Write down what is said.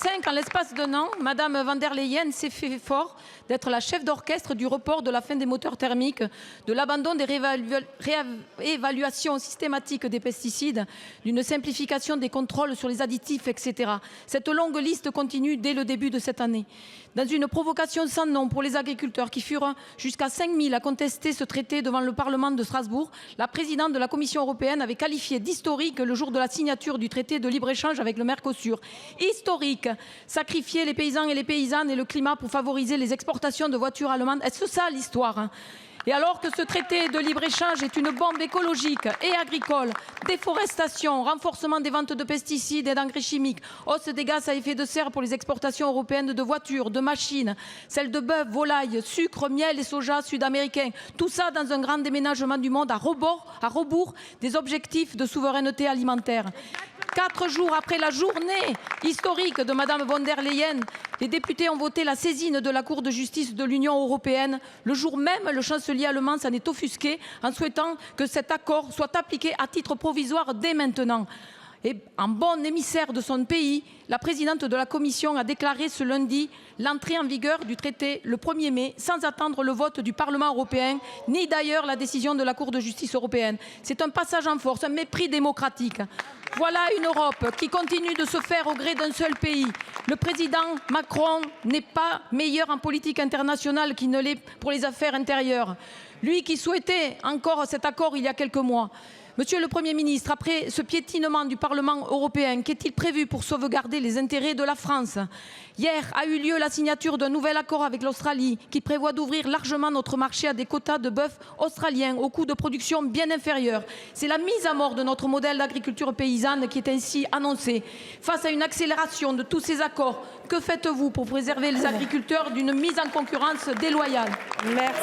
2025, en l'espace d'un an, Madame van der Leyen s'est fait fort d'être la chef d'orchestre du report de la fin des moteurs thermiques, de l'abandon des réévaluations systématiques des pesticides, d'une simplification des contrôles sur les additifs, etc. Cette longue liste continue dès le début de cette année. Dans une provocation sans nom pour les agriculteurs qui furent jusqu'à 5000 à contester ce traité devant le Parlement de Strasbourg, la présidente de la Commission européenne avait qualifié d'historique le jour de la signature du traité de libre-échange avec le Mercosur. Historique, sacrifier les paysans et les paysannes et le climat pour favoriser les exportations de voitures allemandes. Est-ce ça l'histoire ? Et alors que ce traité de libre-échange est une bombe écologique et agricole, déforestation, renforcement des ventes de pesticides et d'engrais chimiques, hausse des gaz à effet de serre pour les exportations européennes de voitures, de machines, celles de bœuf, volaille, sucre, miel et soja sud-américains, tout ça dans un grand déménagement du monde à rebours des objectifs de souveraineté alimentaire. 4 jours après la journée historique de Madame von der Leyen, les députés ont voté la saisine de la Cour de justice de l'Union européenne. Le jour même, le chancelier allemand s'en est offusqué en souhaitant que cet accord soit appliqué à titre provisoire dès maintenant. Et en bon émissaire de son pays, la présidente de la Commission a déclaré ce lundi l'entrée en vigueur du traité le 1er mai, sans attendre le vote du Parlement européen, ni d'ailleurs la décision de la Cour de justice européenne. C'est un passage en force, un mépris démocratique. Voilà une Europe qui continue de se faire au gré d'un seul pays. Le président Macron n'est pas meilleur en politique internationale qu'il ne l'est pour les affaires intérieures. Lui qui souhaitait encore cet accord il y a quelques mois. Monsieur le Premier ministre, après ce piétinement du Parlement européen, qu'est-il prévu pour sauvegarder les intérêts de la France ? Hier a eu lieu la signature d'un nouvel accord avec l'Australie qui prévoit d'ouvrir largement notre marché à des quotas de bœuf australien au coût de production bien inférieur. C'est la mise à mort de notre modèle d'agriculture paysanne qui est ainsi annoncée. Face à une accélération de tous ces accords, que faites-vous pour préserver les agriculteurs d'une mise en concurrence déloyale ? Merci.